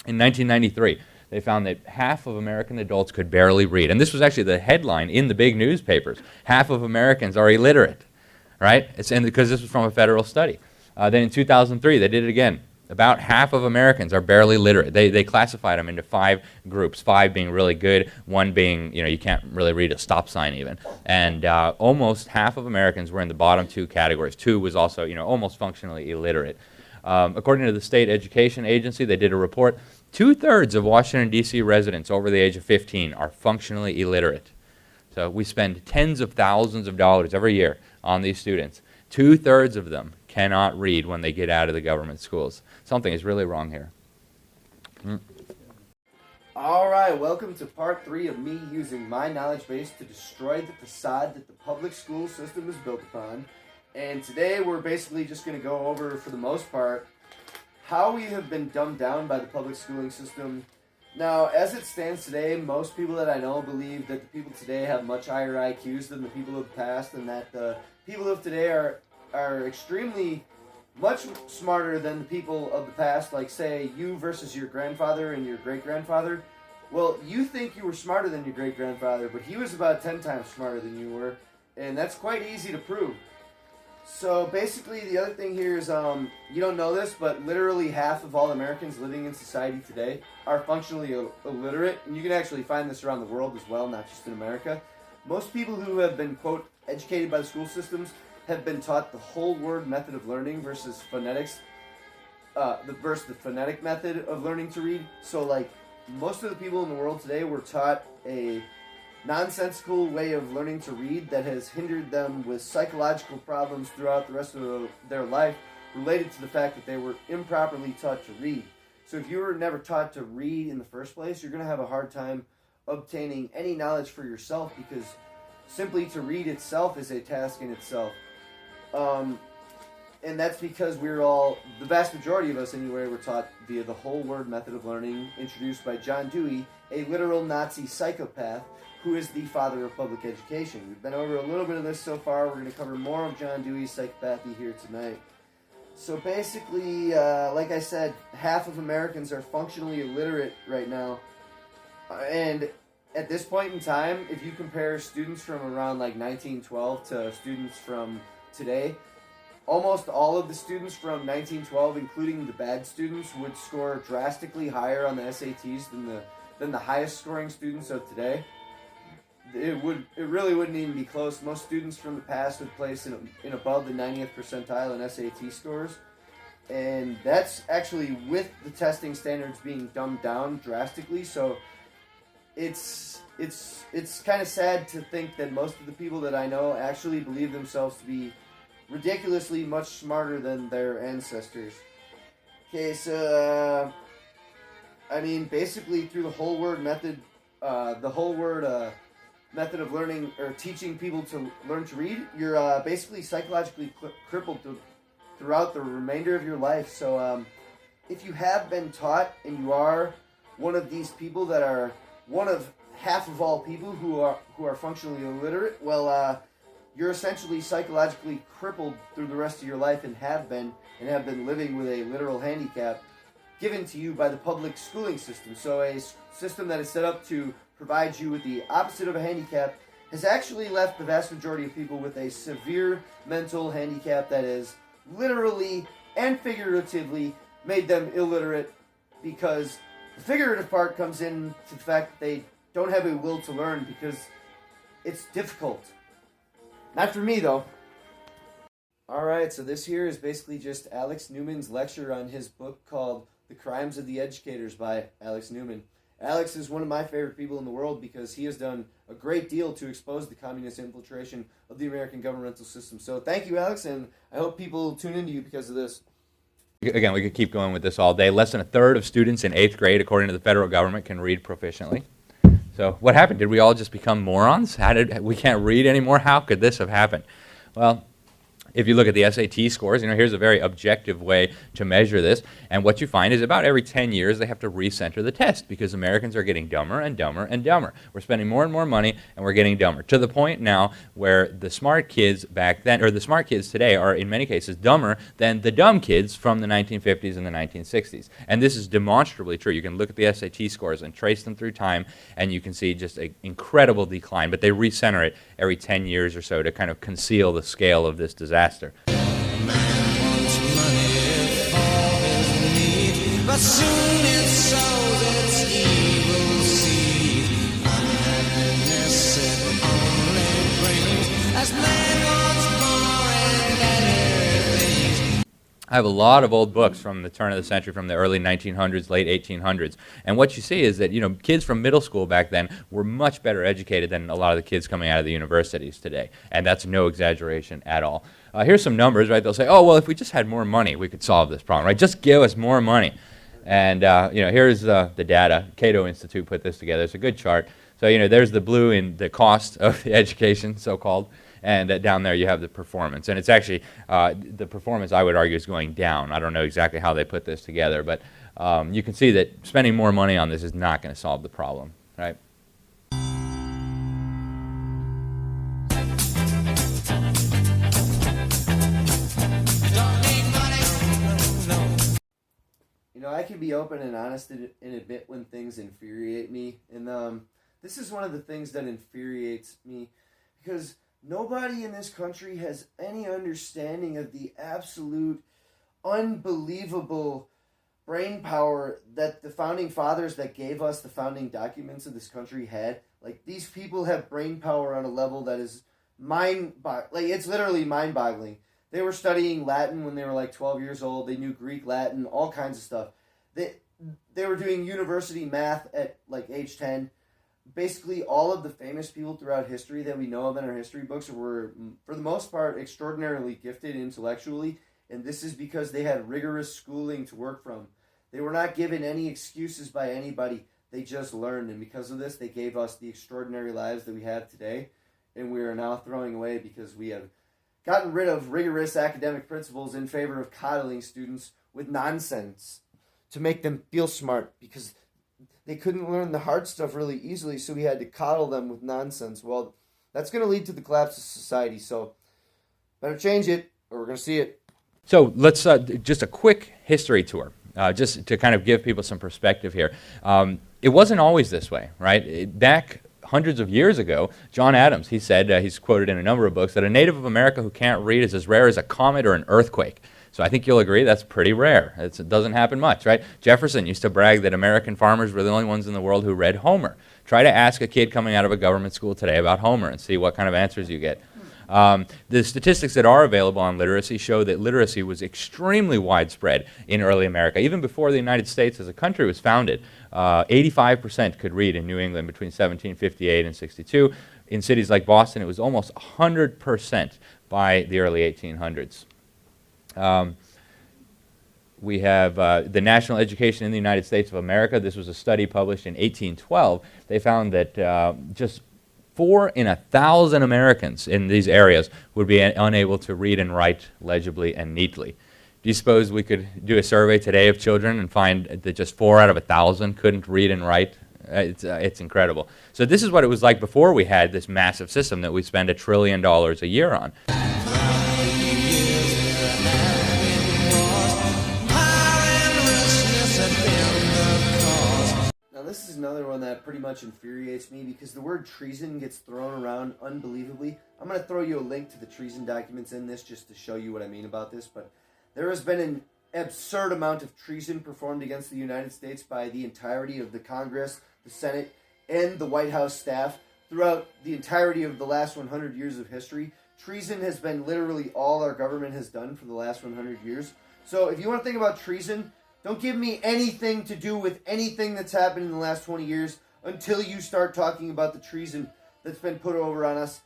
In 1993, they found that half of American adults could barely read. And this was actually the headline in the big newspapers. Half of Americans are illiterate, right? Because this was from a federal study. Then in 2003, they did it again. About half of Americans are barely literate. They classified them into 5 groups, 5 being really good, 1 being, you can't really read a stop sign even. And almost half of Americans were in the bottom 2 categories. 2 was also, almost functionally illiterate. According to the state education agency, they did a report. 2/3 of Washington, D.C. residents over the age of 15 are functionally illiterate. So we spend tens of thousands of dollars every year on these students. 2/3 of them cannot read when they get out of the government schools. Something is really wrong here. All right, welcome to part 3 of me using my knowledge base to destroy the facade that the public school system is built upon. And today we're basically just going to go over, for the most part, how we have been dumbed down by the public schooling system. Now, as it stands today, most people that I know believe that the people today have much higher IQs than the people of the past, and that the people of today are extremely much smarter than the people of the past. Like, say, you versus your grandfather and your great-grandfather. Well, you think you were smarter than your great-grandfather, but he was about 10 times smarter than you were, and that's quite easy to prove. So basically, the other thing here is, you don't know this, but literally half of all Americans living in society today are functionally illiterate, and you can actually find this around the world as well, not just in America. Most people who have been, quote, educated by the school systems have been taught the whole word method of learning versus phonetics, versus the phonetic method of learning to read. So, like, most of the people in the world today were taught a nonsensical way of learning to read that has hindered them with psychological problems throughout the rest of their life, related to the fact that they were improperly taught to read. So if you were never taught to read in the first place, you're going to have a hard time obtaining any knowledge for yourself, because simply to read itself is a task in itself. And that's because we're all, the vast majority of us anyway, were taught via the whole word method of learning, introduced by John Dewey, a literal Nazi psychopath, who is the father of public education. We've been over a little bit of this so far. We're going to cover more of John Dewey's psychopathy here tonight. So basically, like I said, half of Americans are functionally illiterate right now. And at this point in time, if you compare students from around like 1912 to students from today, almost all of the students from 1912, including the bad students, would score drastically higher on the SATs than the highest scoring students of today. It really wouldn't even be close. Most students from the past would place in above the 90th percentile in SAT scores, and that's actually with the testing standards being dumbed down drastically. So it's kind of sad to think that most of the people that I know actually believe themselves to be ridiculously much smarter than their ancestors. Okay, so I mean, basically through the whole word method, method of learning or teaching people to learn to read, you're basically psychologically crippled throughout the remainder of your life. So if you have been taught and you are one of these people that are one of half of all people who are functionally illiterate, well, you're essentially psychologically crippled through the rest of your life, and have been living with a literal handicap given to you by the public schooling system. So a system that is set up to provide you with the opposite of a handicap has actually left the vast majority of people with a severe mental handicap that has literally and figuratively made them illiterate, because the figurative part comes in to the fact that they don't have a will to learn because it's difficult. Not for me, though. Alright, so this here is basically just Alex Newman's lecture on his book called The Crimes of the Educators by Alex Newman. Alex is one of my favorite people in the world because he has done a great deal to expose the communist infiltration of the American governmental system. So thank you, Alex, and I hope people tune into you because of this. Again, we could keep going with this all day. Less than a third of students in 8th grade, according to the federal government, can read proficiently. So what happened? Did we all just become morons? We can't read anymore? How could this have happened? Well, If you look at the SAT scores, here's a very objective way to measure this, and what you find is about every 10 years they have to recenter the test because Americans are getting dumber and dumber and dumber. We're spending more and more money, and we're getting dumber, to the point now where the smart kids back then, or the smart kids today, are in many cases dumber than the dumb kids from the 1950s and the 1960s. And this is demonstrably true. You can look at the SAT scores and trace them through time, and you can see just an incredible decline, but they recenter it every 10 years or so to kind of conceal the scale of this disaster. But soon it sows its evil seed. Unhappiness it only brings as man wants more and better things. I have a lot of old books from the turn of the century, from the early 1900s, late 1800s. And what you see is that, kids from middle school back then were much better educated than a lot of the kids coming out of the universities today. And that's no exaggeration at all. Here's some numbers, right? They'll say, oh, well, if we just had more money, we could solve this problem, right? Just give us more money. And, here's the data. Cato Institute put this together. It's a good chart. So, there's the blue in the cost of the education, so-called, and down there you have the performance. And it's actually, the performance, I would argue, is going down. I don't know exactly how they put this together, but you can see that spending more money on this is not going to solve the problem, right? I can be open and honest and admit when things infuriate me. And this is one of the things that infuriates me, because nobody in this country has any understanding of the absolute unbelievable brain power that the founding fathers that gave us the founding documents of this country had. Like, these people have brain power on a level that is it's literally mind-boggling. They were studying Latin when they were like 12 years old. They knew Greek, Latin, all kinds of stuff. They were doing university math at like age 10. Basically, all of the famous people throughout history that we know of in our history books were, for the most part, extraordinarily gifted intellectually, and this is because they had rigorous schooling to work from. They were not given any excuses by anybody. They just learned, and because of this, they gave us the extraordinary lives that we have today, and we are now throwing away because we have gotten rid of rigorous academic principles in favor of coddling students with nonsense to make them feel smart, because they couldn't learn the hard stuff really easily, so we had to coddle them with nonsense. Well, that's going to lead to the collapse of society, so better change it, or we're going to see it. So let's just a quick history tour, just to kind of give people some perspective here. It wasn't always this way, right? Back hundreds of years ago, John Adams, he said, he's quoted in a number of books, that a native of America who can't read is as rare as a comet or an earthquake. So I think you'll agree that's pretty rare. It doesn't happen much, right? Jefferson used to brag that American farmers were the only ones in the world who read Homer. Try to ask a kid coming out of a government school today about Homer and see what kind of answers you get. The statistics that are available on literacy show that literacy was extremely widespread in early America. Even before the United States as a country was founded, 85% could read in New England between 1758 and 62. In cities like Boston, it was almost 100% by the early 1800s. We have the National Education in the United States of America. This was a study published in 1812. They found that just 4 in 1,000 Americans in these areas would be unable to read and write legibly and neatly. Do you suppose we could do a survey today of children and find that just 4 out of 1,000 couldn't read and write? It's incredible. So this is what it was like before we had this massive system that we spend $1 trillion a year on. This is another one that pretty much infuriates me, because the word treason gets thrown around unbelievably. I'm going to throw you a link to the treason documents in this just to show you what I mean about this, but there has been an absurd amount of treason performed against the United States by the entirety of the Congress, the Senate, and the White House staff throughout the entirety of the last 100 years of history. Treason has been literally all our government has done for the last 100 years. So if you want to think about treason, don't give me anything to do with anything that's happened in the last 20 years until you start talking about the treason that's been put over on us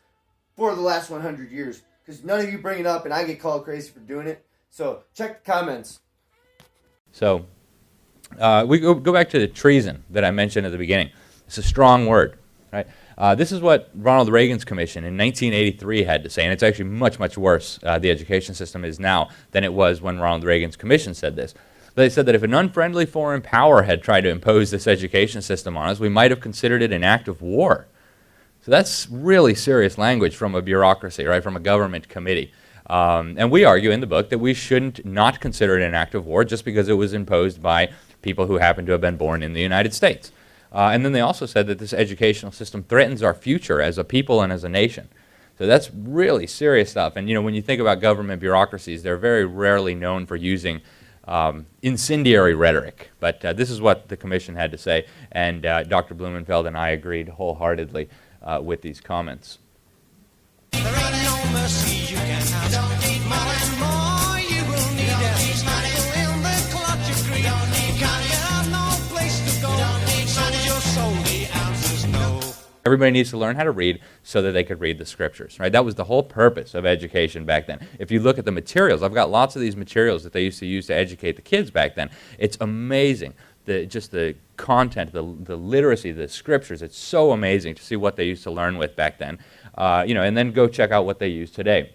for the last 100 years. Because none of you bring it up, and I get called crazy for doing it. So check the comments. So we go back to the treason that I mentioned at the beginning. It's a strong word, right? This is what Ronald Reagan's commission in 1983 had to say, and it's actually much, much worse, the education system is now, than it was when Ronald Reagan's commission said this. They said that if an unfriendly foreign power had tried to impose this education system on us, we might have considered it an act of war. So that's really serious language from a bureaucracy, right, from a government committee. And we argue in the book that we shouldn't not consider it an act of war just because it was imposed by people who happen to have been born in the United States. And then they also said that this educational system threatens our future as a people and as a nation. So that's really serious stuff. And when you think about government bureaucracies, they're very rarely known for using incendiary rhetoric. But this is what the commission had to say, and Dr. Blumenfeld and I agreed wholeheartedly with these comments. There ain't no mercy you can have. Don't need more and more. You will need it. Money in the clutch of greed. Don't need can't get no place to go. Don't need sold your soul. The answer's no. Everybody needs to learn how to read so that they could read the scriptures, right? That was the whole purpose of education back then. If you look at the materials, I've got lots of these materials that they used to use to educate the kids back then. It's amazing. Just the content, the literacy, the scriptures, it's so amazing to see what they used to learn with back then. And then go check out what they use today.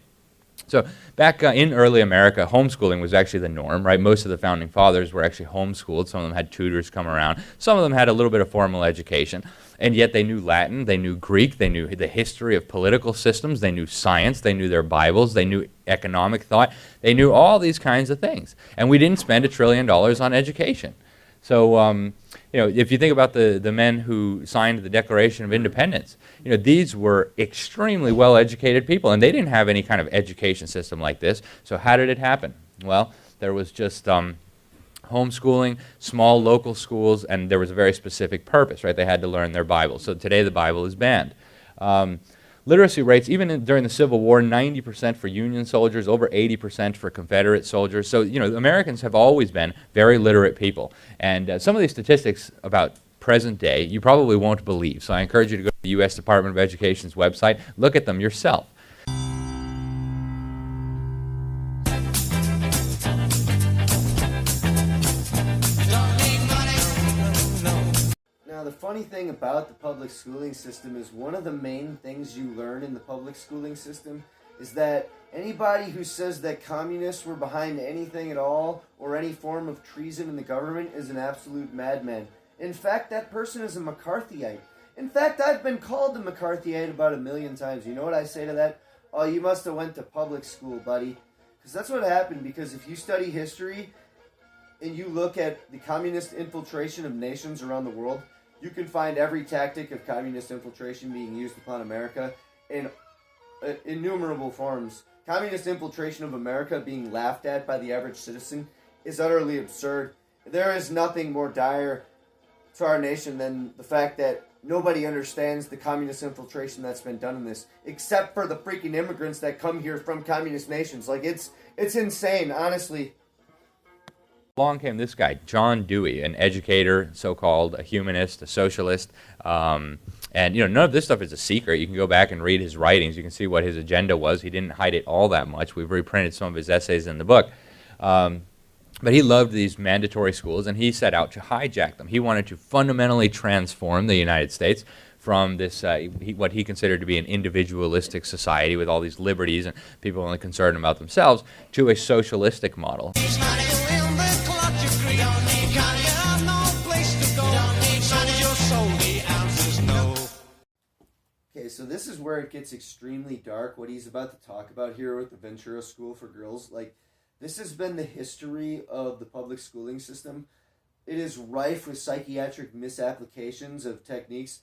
So back in early America, homeschooling was actually the norm, right? Most of the founding fathers were actually homeschooled. Some of them had tutors come around. Some of them had a little bit of formal education, and yet they knew Latin, they knew Greek, they knew the history of political systems, they knew science, they knew their Bibles, they knew economic thought, they knew all these kinds of things. And we didn't spend $1 trillion on education. So, if you think about the men who signed the Declaration of Independence, these were extremely well-educated people, and they didn't have any kind of education system like this. So how did it happen? Well, there was just homeschooling, small local schools, and there was a very specific purpose, right? They had to learn their Bible. So today the Bible is banned. Literacy rates, even during the Civil War, 90% for Union soldiers, over 80% for Confederate soldiers. So, Americans have always been very literate people. And some of these statistics about present day, you probably won't believe. So I encourage you to go to the U.S. Department of Education's website, look at them yourself. Now, the funny thing about the public schooling system is one of the main things you learn in the public schooling system is that anybody who says that communists were behind anything at all or any form of treason in the government is an absolute madman. In fact, that person is a McCarthyite. In fact, I've been called a McCarthyite about 1 million times. You know what I say to that? Oh, you must have went to public school, buddy. Because that's what happened, because if you study history and you look at the communist infiltration of nations around the world, you can find every tactic of communist infiltration being used upon America in innumerable forms. Communist infiltration of America being laughed at by the average citizen is utterly absurd. There is nothing more dire to our nation than the fact that nobody understands the communist infiltration that's been done in this, except for the freaking immigrants that come here from communist nations. Like, it's insane, honestly. Along came this guy, John Dewey, an educator, so-called, a humanist, a socialist, and none of this stuff is a secret. You can go back and read his writings. You can see what his agenda was. He didn't hide it all that much. We've reprinted some of his essays in the book. But he loved these mandatory schools, and he set out to hijack them. He wanted to fundamentally transform the United States from this, what he considered to be an individualistic society with all these liberties and people only concerned about themselves, to a socialistic model. Okay, so this is where it gets extremely dark, what he's about to talk about here with the Ventura School for Girls. Like, this has been the history of the public schooling system. It is rife with psychiatric misapplications of techniques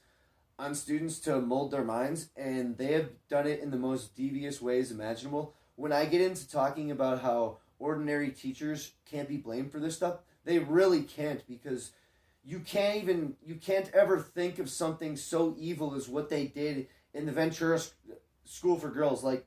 on students to mold their minds, and they have done it in the most devious ways imaginable. When I get into talking about how ordinary teachers can't be blamed for this stuff, they really can't, because you can't ever think of something so evil as what they did in the Ventura School for Girls. Like,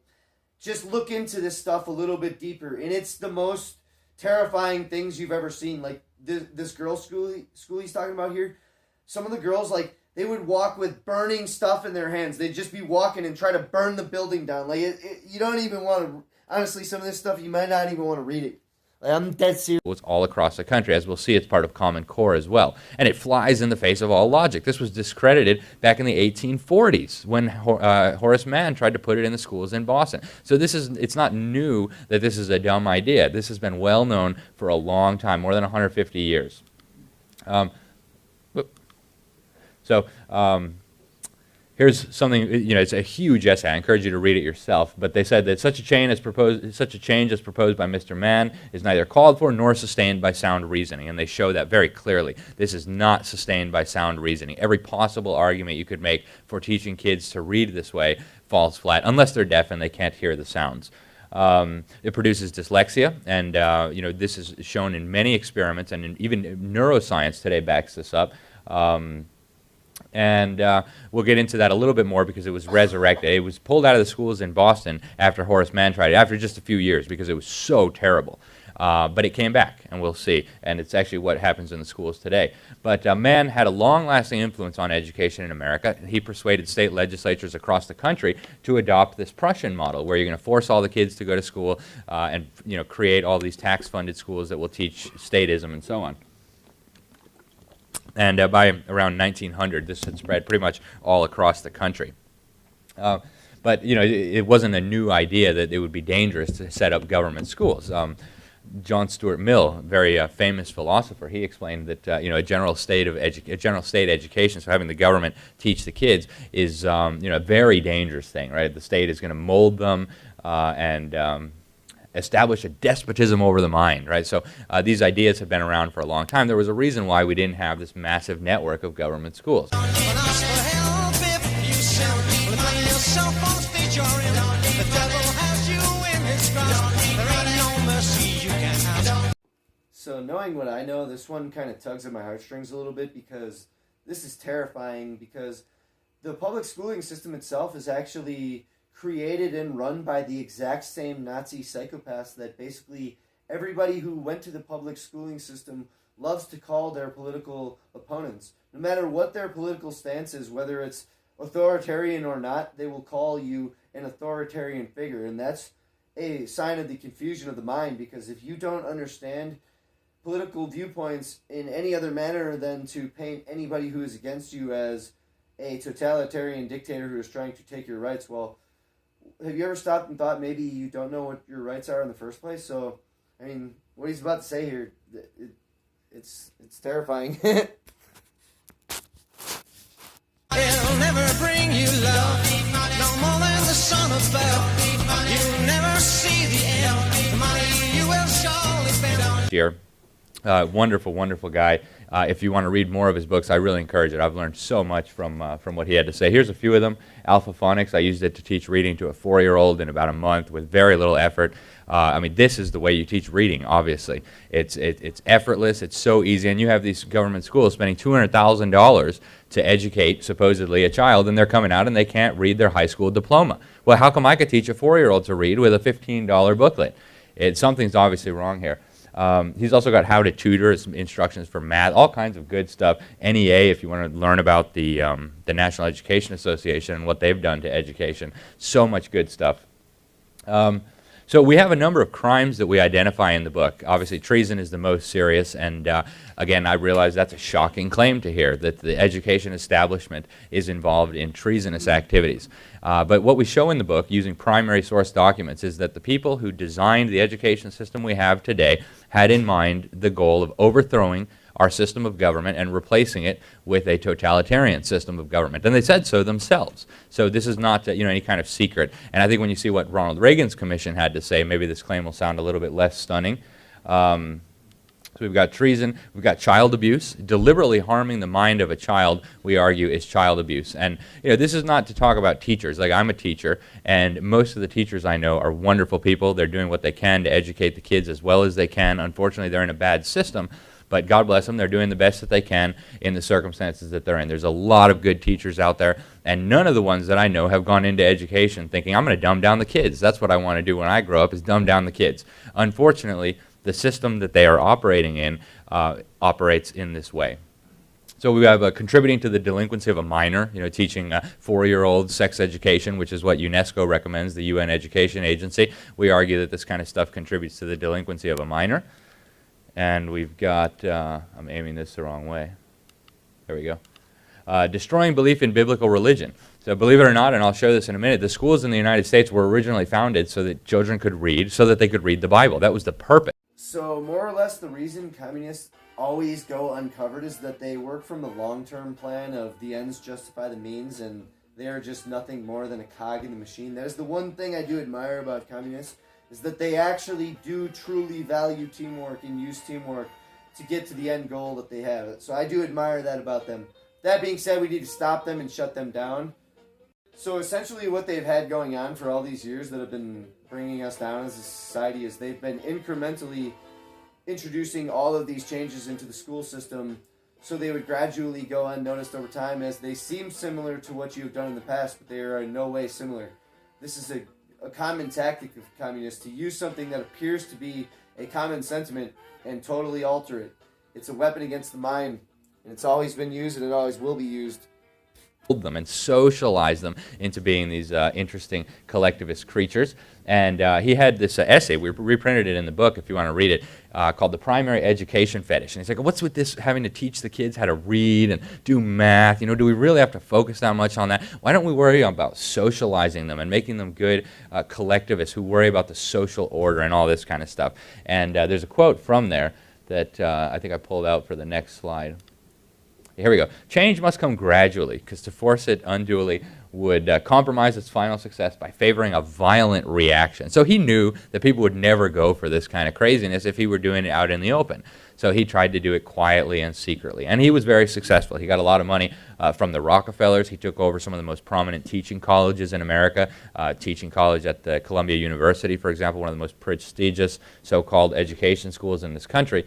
just look into this stuff a little bit deeper, and it's the most terrifying things you've ever seen. Like, this girls' school he's talking about here, some of the girls, like, they would walk with burning stuff in their hands. They'd just be walking and try to burn the building down. Like, you don't even want to, honestly, some of this stuff, you might not even want to read it. Like, I'm dead serious. It's all across the country. As we'll see, it's part of Common Core as well. And it flies in the face of all logic. This was discredited back in the 1840s when Horace Mann tried to put it in the schools in Boston. So it's not new that this is a dumb idea. This has been well known for a long time, more than 150 years. Here's something, it's a huge essay. I encourage you to read it yourself. But they said that such a change as proposed by Mr. Mann is neither called for nor sustained by sound reasoning. And they show that very clearly. This is not sustained by sound reasoning. Every possible argument you could make for teaching kids to read this way falls flat, unless they're deaf and they can't hear the sounds. It produces dyslexia, and this is shown in many experiments, and even neuroscience today backs this up. We'll get into that a little bit more because it was resurrected. It was pulled out of the schools in Boston after Horace Mann tried it, after just a few years, because it was so terrible. But it came back, and we'll see. And it's actually what happens in the schools today. But Mann had a long-lasting influence on education in America. He persuaded state legislatures across the country to adopt this Prussian model, where you're going to force all the kids to go to school and create all these tax-funded schools that will teach statism and so on. And by around 1900, this had spread pretty much all across the country. But it wasn't a new idea that it would be dangerous to set up government schools. John Stuart Mill, very famous philosopher, he explained that a general state education, so having the government teach the kids, is a very dangerous thing. Right, the state is going to mold them and establish a despotism over the mind, right? So these ideas have been around for a long time. There was a reason why we didn't have this massive network of government schools. So knowing what I know, this one kind of tugs at my heartstrings a little bit, because this is terrifying, because the public schooling system itself is actually created and run by the exact same Nazi psychopaths that basically everybody who went to the public schooling system loves to call their political opponents. No matter what their political stance is, whether it's authoritarian or not, they will call you an authoritarian figure. And that's a sign of the confusion of the mind, because if you don't understand political viewpoints in any other manner than to paint anybody who is against you as a totalitarian dictator who is trying to take your rights, well, have you ever stopped and thought maybe you don't know what your rights are in the first place? So, I mean, what he's about to say here, it's terrifying. It'll never bring you love, no more than the sun above. You'll never see the end. The money you will surely spend. Here. Wonderful, wonderful guy. If you want to read more of his books, I really encourage it. I've learned so much from what he had to say. Here's a few of them. Alpha Phonics, I used it to teach reading to a 4-year-old in about a month with very little effort. I mean, this is the way you teach reading, obviously. It's effortless, it's so easy, and you have these government schools spending $200,000 to educate, supposedly, a child, and they're coming out and they can't read their high school diploma. Well, how come I could teach a 4-year-old to read with a $15 booklet? Something's obviously wrong here. He's also got How to Tutor, instructions for math, all kinds of good stuff. NEA, if you want to learn about the National Education Association and what they've done to education. So much good stuff. So we have a number of crimes that we identify in the book. Obviously, treason is the most serious, and again, I realize that's a shocking claim to hear, that the education establishment is involved in treasonous activities. But what we show in the book, using primary source documents, is that the people who designed the education system we have today had in mind the goal of overthrowing our system of government and replacing it with a totalitarian system of government. And they said so themselves. So this is not any kind of secret. And I think when you see what Ronald Reagan's commission had to say, maybe this claim will sound a little bit less stunning. So we've got treason, we've got child abuse. Deliberately harming the mind of a child, we argue, is child abuse. And this is not to talk about teachers. Like, I'm a teacher, and most of the teachers I know are wonderful people. They're doing what they can to educate the kids as well as they can. Unfortunately, they're in a bad system. But God bless them, they're doing the best that they can in the circumstances that they're in. There's a lot of good teachers out there, and none of the ones that I know have gone into education thinking, I'm going to dumb down the kids. That's what I want to do when I grow up, is dumb down the kids. Unfortunately, the system that they are operating in operates in this way. So we have contributing to the delinquency of a minor, teaching 4-year-old sex education, which is what UNESCO recommends, the UN Education Agency. We argue that this kind of stuff contributes to the delinquency of a minor. And we've got, I'm aiming this the wrong way. There we go. Destroying belief in biblical religion. So believe it or not, and I'll show this in a minute, the schools in the United States were originally founded so that children could read, so that they could read the Bible. That was the purpose. So more or less the reason communists always go uncovered is that they work from the long-term plan of the ends justify the means, and they are just nothing more than a cog in the machine. That is the one thing I do admire about communists, is that they actually do truly value teamwork and use teamwork to get to the end goal that they have. So I do admire that about them. That being said, we need to stop them and shut them down. So essentially what they've had going on for all these years that have been bringing us down as a society is they've been incrementally introducing all of these changes into the school system so they would gradually go unnoticed over time, as they seem similar to what you've done in the past, but they are in no way similar. This is a common tactic of communists, to use something that appears to be a common sentiment and totally alter it. It's a weapon against the mind, and it's always been used and it always will be used. Them and socialize them into being these interesting collectivist creatures. And he had this essay, we reprinted it in the book if you want to read it, called The Primary Education Fetish. And he's like, what's with this having to teach the kids how to read and do math? Do we really have to focus that much on that? Why don't we worry about socializing them and making them good collectivists who worry about the social order and all this kind of stuff? And there's a quote from there that I think I pulled out for the next slide. Here we go. Change must come gradually, because to force it unduly would compromise its final success by favoring a violent reaction. So he knew that people would never go for this kind of craziness if he were doing it out in the open. So he tried to do it quietly and secretly. And he was very successful. He got a lot of money from the Rockefellers. He took over some of the most prominent teaching colleges in America. Teaching college at the Columbia University, for example, one of the most prestigious so-called education schools in this country.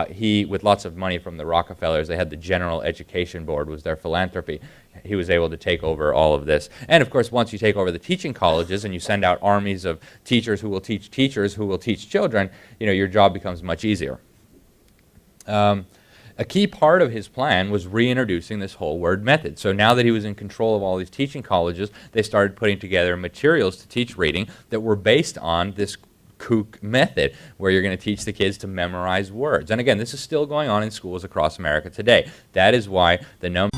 He, with lots of money from the Rockefellers, they had the General Education Board, was their philanthropy. He was able to take over all of this. And of course, once you take over the teaching colleges and you send out armies of teachers who will teach teachers who will teach children, your job becomes much easier. A key part of his plan was reintroducing this whole word method. So now that he was in control of all these teaching colleges, they started putting together materials to teach reading that were based on this kook method, where you're going to teach the kids to memorize words. And again, this is still going on in schools across America today. That is why the number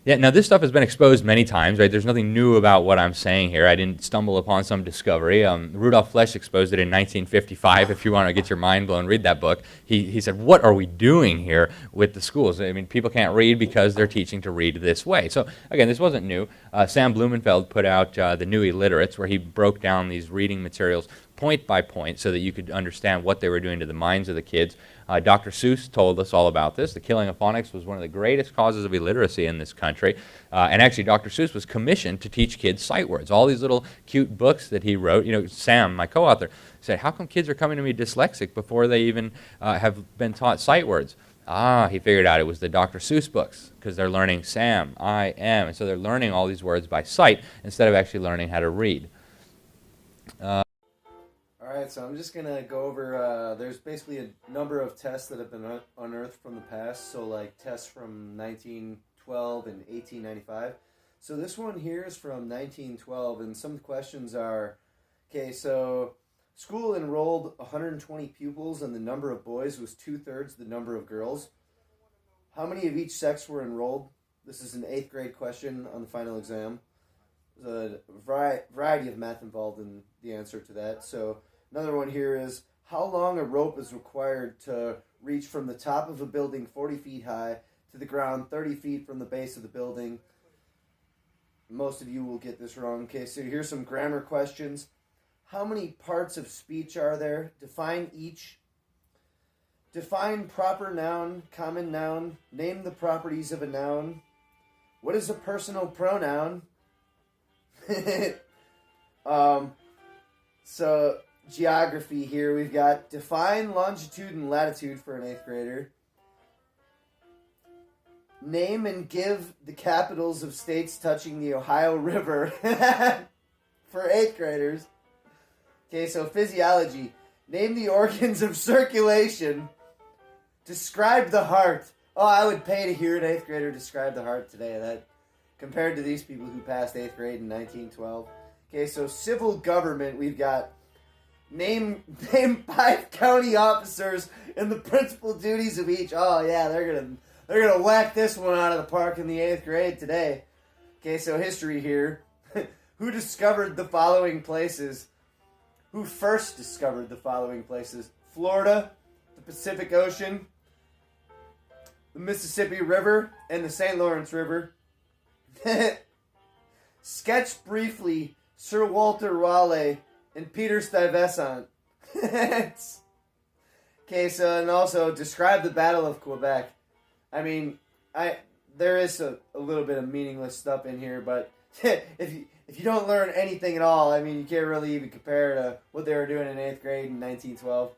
yeah, now this stuff has been exposed many times, right? There's nothing new about what I'm saying here. I didn't stumble upon some discovery. Rudolf Flesch exposed it in 1955. If you want to get your mind blown, read that book. He said, what are we doing here with the schools? I mean, people can't read because they're teaching to read this way. So again, this wasn't new. Sam Blumenfeld put out The New Illiterates, where he broke down these reading materials point by point so that you could understand what they were doing to the minds of the kids. Dr. Seuss told us all about this. The killing of phonics was one of the greatest causes of illiteracy in this country. And actually, Dr. Seuss was commissioned to teach kids sight words. All these little cute books that he wrote, Sam, my co-author, said, how come kids are coming to me dyslexic before they even have been taught sight words? He figured out it was the Dr. Seuss books, because they're learning Sam, I am. And so they're learning all these words by sight instead of actually learning how to read. Alright, so I'm just going to go over, there's basically a number of tests that have been unearthed from the past, so like tests from 1912 and 1895. So this one here is from 1912, and some of the questions are, okay, so school enrolled 120 pupils, and the number of boys was 2/3 the number of girls. How many of each sex were enrolled? This is an 8th grade question on the final exam. There's a variety of math involved in the answer to that, so another one here is, how long a rope is required to reach from the top of a building 40 feet high to the ground 30 feet from the base of the building? Most of you will get this wrong. Okay, so here's some grammar questions. How many parts of speech are there? Define each. Define proper noun, common noun. Name the properties of a noun. What is a personal pronoun? So geography here, we've got define longitude and latitude for an 8th grader. Name and give the capitals of states touching the Ohio River. for 8th graders. Okay, so physiology. Name the organs of circulation. Describe the heart. Oh, I would pay to hear an 8th grader describe the heart today. That compared to these people who passed 8th grade in 1912. Okay, so civil government, we've got name 5 county officers and the principal duties of each. Oh yeah, they're gonna whack this one out of the park in the 8th grade today. Okay, so history here. Who discovered the following places? Who first discovered the following places? Florida, the Pacific Ocean, the Mississippi River, and the St. Lawrence River. Sketch briefly Sir Walter Raleigh and Peter Stuyvesant. Okay, so and also describe the Battle of Quebec. I mean, there is a little bit of meaningless stuff in here, but if you don't learn anything at all, I mean, you can't really even compare to what they were doing in 8th grade in 1912.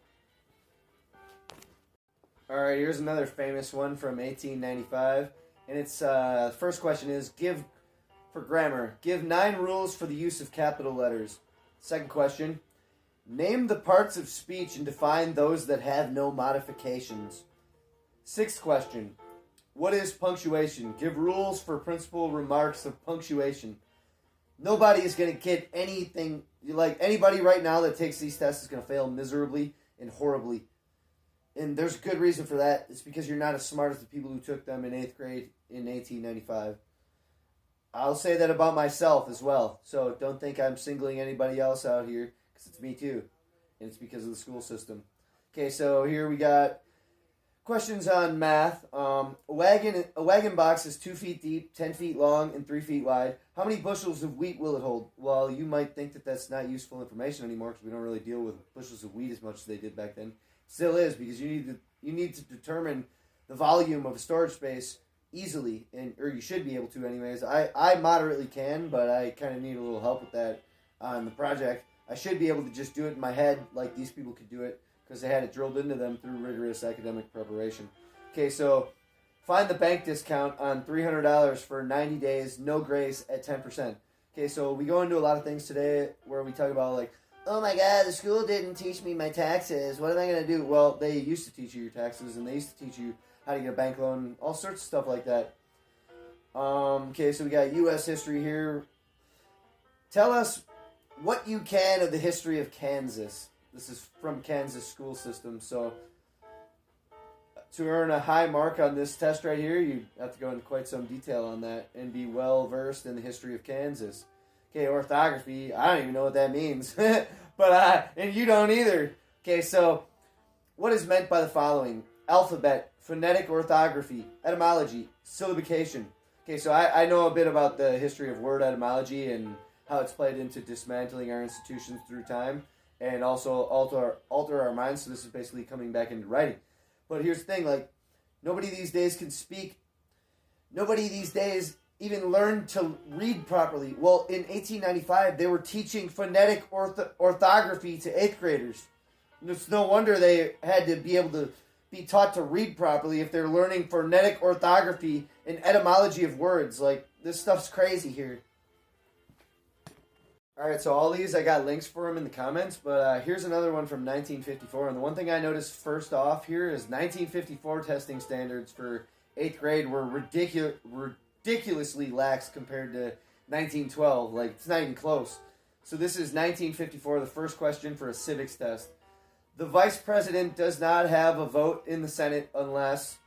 All right, here's another famous one from 1895, and it's first question is for grammar. Give 9 rules for the use of capital letters. Second question. Name the parts of speech and define those that have no modifications. Sixth question. What is punctuation? Give rules for principal remarks of punctuation. Nobody is going to get anything. Like anybody right now that takes these tests is going to fail miserably and horribly. And there's a good reason for that. It's because you're not as smart as the people who took them in 8th grade in 1895. I'll say that about myself as well. So don't think I'm singling anybody else out here, because it's me too. And it's because of the school system. Okay, so here we got questions on math. A wagon box is 2 feet deep, 10 feet long, and 3 feet wide. How many bushels of wheat will it hold? Well, you might think that that's not useful information anymore, because we don't really deal with bushels of wheat as much as they did back then. Still is, because you need to determine the volume of a storage space easily, or you should be able to anyways. I moderately can, but I kind of need a little help with that on the project. I should be able to just do it in my head like these people could do it, because they had it drilled into them through rigorous academic preparation. Okay, so find the bank discount on $300 for 90 days, no grace at 10%. Okay, so we go into a lot of things today where we talk about like, oh my God, the school didn't teach me my taxes. What am I going to do? Well, they used to teach you your taxes, and they used to teach you how to get a bank loan, all sorts of stuff like that. Okay, so we got U.S. history here. Tell us what you can of the history of Kansas. This is from Kansas school system. So to earn a high mark on this test right here, you have to go into quite some detail on that and be well versed in the history of Kansas. Okay, orthography. I don't even know what that means, but and you don't either. Okay, so what is meant by the following? Alphabet, phonetic orthography, etymology, syllabication. Okay, so I know a bit about the history of word etymology and how it's played into dismantling our institutions through time and also alter our minds. So this is basically coming back into writing. But here's the thing, like, nobody these days can speak. Nobody these days even learned to read properly. Well, in 1895, they were teaching phonetic orthography to 8th graders. It's no wonder they had to be able to be taught to read properly if they're learning phonetic orthography and etymology of words. Like, this stuff's crazy here. Alright, so all these, I got links for them in the comments, but here's another one from 1954. And the one thing I noticed first off here is 1954 testing standards for 8th grade were ridiculously lax compared to 1912. Like, it's not even close. So this is 1954, the first question for a civics test. The vice president does not have a vote in the Senate unless...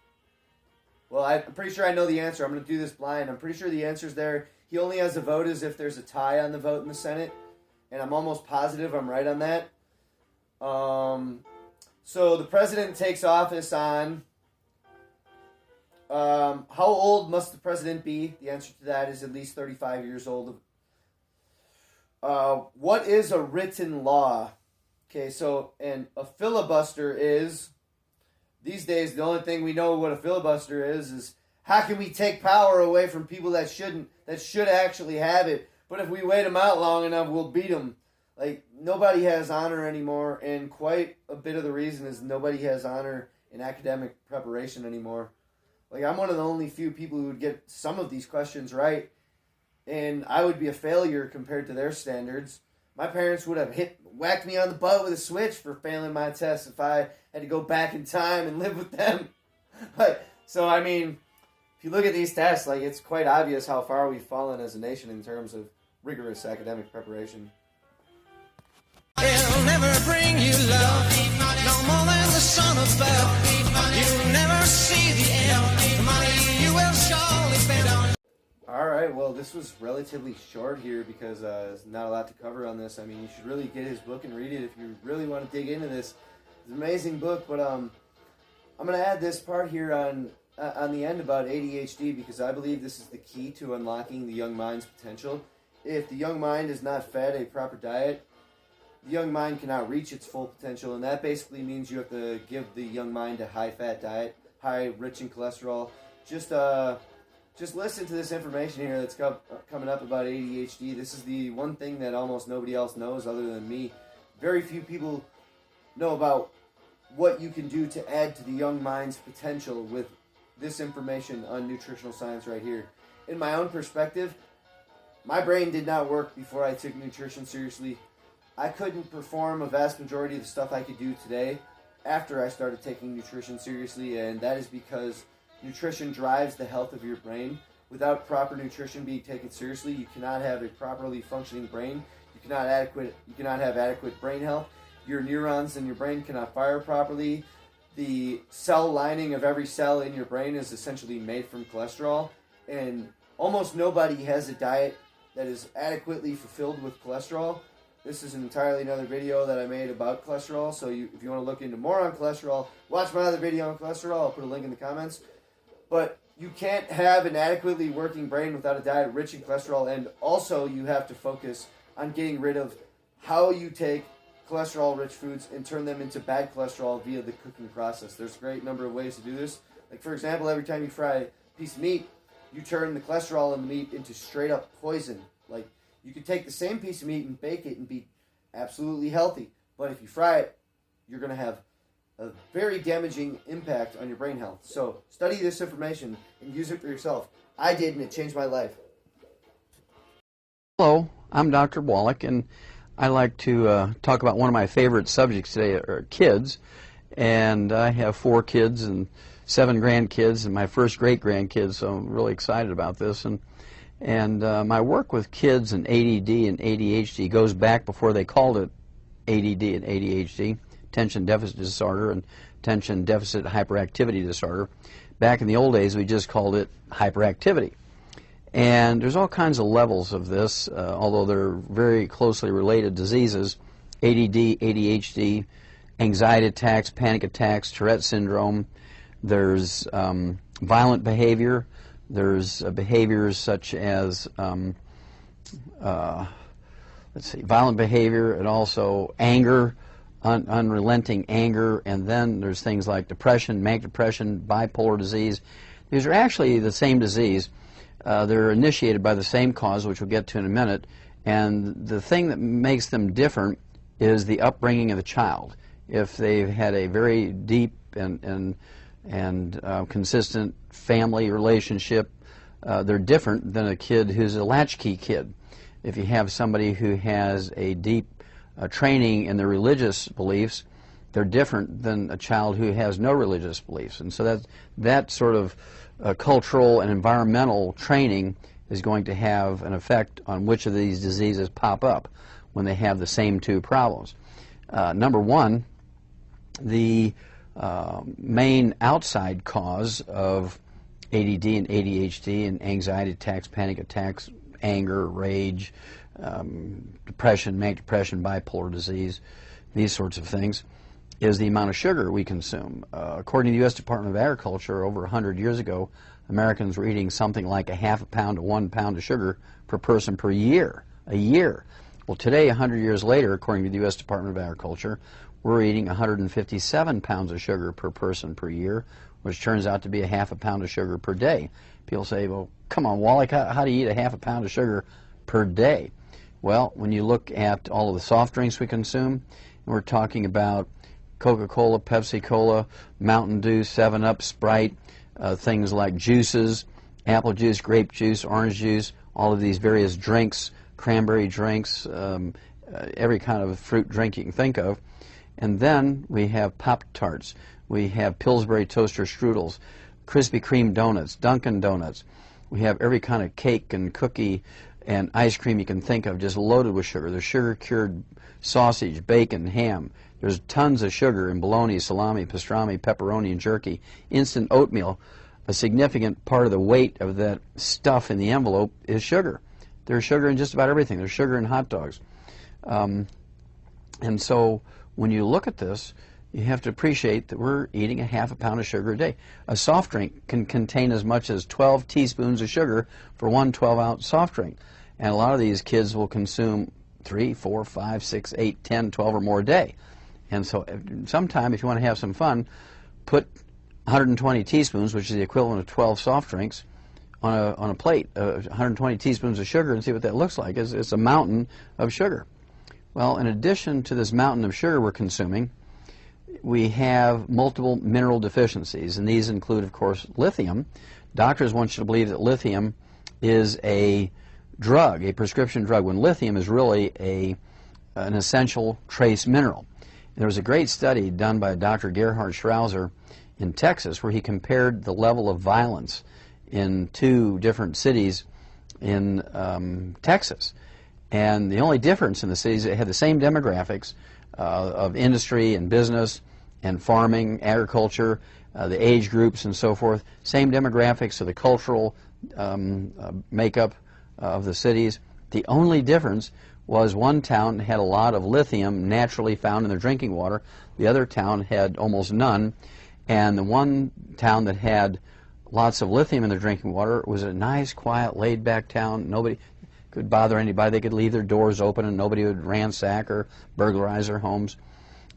Well, I'm pretty sure I know the answer. I'm going to do this blind. I'm pretty sure the answer's there. He only has a vote as if there's a tie on the vote in the Senate. And I'm almost positive I'm right on that. So the president takes office on... how old must the president be? The answer to that is at least 35 years old. What is a written law? Okay, so, and a filibuster is, these days, the only thing we know what a filibuster is how can we take power away from people that should actually have it, but if we wait them out long enough, we'll beat them. Like, nobody has honor anymore, and quite a bit of the reason is nobody has honor in academic preparation anymore. Like, I'm one of the only few people who would get some of these questions right, and I would be a failure compared to their standards. My parents would have whacked me on the butt with a switch for failing my test if I had to go back in time and live with them. So, I mean, if you look at these tests, like, it's quite obvious how far we've fallen as a nation in terms of rigorous academic preparation. It'll never bring you love, no more than the sun above. You'll never see the end. The money you will surely spend. All right, well, this was relatively short here because there's not a lot to cover on this. I mean, you should really get his book and read it if you really want to dig into this. It's an amazing book, but I'm going to add this part here on the end about ADHD because I believe this is the key to unlocking the young mind's potential. If the young mind is not fed a proper diet, the young mind cannot reach its full potential, and that basically means you have to give the young mind a high-fat diet, rich in cholesterol. Just listen to this information here that's coming up about ADHD. This is the one thing that almost nobody else knows other than me. Very few people know about what you can do to add to the young mind's potential with this information on nutritional science right here. In my own perspective, my brain did not work before I took nutrition seriously. I couldn't perform a vast majority of the stuff I could do today after I started taking nutrition seriously, and that is because nutrition drives the health of your brain. Without proper nutrition being taken seriously, you cannot have a properly functioning brain. You cannot have adequate brain health. Your neurons in your brain cannot fire properly. The cell lining of every cell in your brain is essentially made from cholesterol, and almost nobody has a diet that is adequately fulfilled with cholesterol. This is entirely another video that I made about cholesterol, so if you want to look into more on cholesterol, watch my other video on cholesterol. I'll put a link in the comments. But you can't have an adequately working brain without a diet rich in cholesterol, and also you have to focus on getting rid of how you take cholesterol-rich foods and turn them into bad cholesterol via the cooking process. There's a great number of ways to do this. Like, for example, every time you fry a piece of meat, you turn the cholesterol in the meat into straight-up poison. Like, you could take the same piece of meat and bake it and be absolutely healthy. But if you fry it, you're going to have a very damaging impact on your brain health. So study this information and use it for yourself. I did, and it changed my life. Hello, I'm Dr. Wallach, and I like to talk about one of my favorite subjects today, are kids. And I have 4 kids and 7 grandkids and my first great-grandkids, so I'm really excited about this. And my work with kids and ADD and ADHD goes back before they called it ADD and ADHD, attention deficit disorder and attention deficit hyperactivity disorder. Back in the old days, we just called it hyperactivity. And there's all kinds of levels of this, although they're very closely related diseases: ADD, ADHD, anxiety attacks, panic attacks, Tourette syndrome. There's violent behavior. There's behaviors such as, violent behavior, and also anger, unrelenting anger, and then there's things like depression, manic depression, bipolar disease. These are actually the same disease. They're initiated by the same cause, which we'll get to in a minute, and the thing that makes them different is the upbringing of the child. If they've had a very deep and consistent family relationship, they're different than a kid who's a latchkey kid. If you have somebody who has a deep training in their religious beliefs, they're different than a child who has no religious beliefs. And so that sort of cultural and environmental training is going to have an effect on which of these diseases pop up when they have the same 2 problems. Number one, the main outside cause of ADD and ADHD and anxiety attacks, panic attacks, anger, rage, depression, manic depression, bipolar disease, these sorts of things, is the amount of sugar we consume. According to the U.S. Department of Agriculture, over 100 years ago, Americans were eating something like a half a pound to 1 pound of sugar per person per year. A year. Well, today, 100 years later, according to the U.S. Department of Agriculture, we're eating 157 pounds of sugar per person per year, which turns out to be a half a pound of sugar per day. People say, well, come on, Wallach, how do you eat a half a pound of sugar per day? Well, when you look at all of the soft drinks we consume, we're talking about Coca-Cola, Pepsi-Cola, Mountain Dew, 7-Up, Sprite, things like juices, apple juice, grape juice, orange juice, all of these various drinks, cranberry drinks, every kind of fruit drink you can think of. And then we have Pop-Tarts. We have Pillsbury toaster strudels, Krispy Kreme donuts, Dunkin' Donuts. We have every kind of cake and cookie and ice cream you can think of, just loaded with sugar. There's sugar-cured sausage, bacon, ham. There's tons of sugar in bologna, salami, pastrami, pepperoni, and jerky. Instant oatmeal. A significant part of the weight of that stuff in the envelope is sugar. There's sugar in just about everything. There's sugar in hot dogs. And so when you look at this, you have to appreciate that we're eating a half a pound of sugar a day. A soft drink can contain as much as 12 teaspoons of sugar for one 12-ounce soft drink. And a lot of these kids will consume 3, 4, 5, 6, 8, 10, 12 or more a day. And so sometime, if you want to have some fun, put 120 teaspoons, which is the equivalent of 12 soft drinks, on a plate, 120 teaspoons of sugar, and see what that looks like. It's a mountain of sugar. Well, in addition to this mountain of sugar we're consuming, we have multiple mineral deficiencies, and these include, of course, lithium. Doctors want you to believe that lithium is a drug, a prescription drug, when lithium is really an essential trace mineral. There was a great study done by Dr. Gerhard Schrauzer in Texas where he compared the level of violence in 2 different cities in Texas. And the only difference in the cities, they had the same demographics of industry and business and farming, agriculture, the age groups and so forth, same demographics of the cultural makeup of the cities. The only difference was one town had a lot of lithium naturally found in their drinking water. The other town had almost none. And the one town that had lots of lithium in their drinking water was a nice, quiet, laid-back town. Nobody could bother anybody. They could leave their doors open and nobody would ransack or burglarize their homes.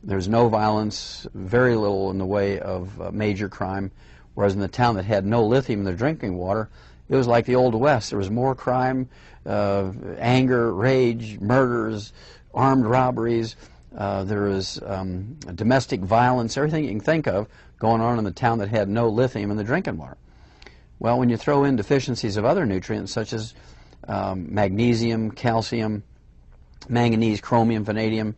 There's no violence, very little in the way of major crime. Whereas in the town that had no lithium in their drinking water, it was like the Old West. There was more crime, anger, rage, murders, armed robberies. There was domestic violence, everything you can think of going on in the town that had no lithium in the drinking water. Well, when you throw in deficiencies of other nutrients such as magnesium, calcium, manganese, chromium, vanadium,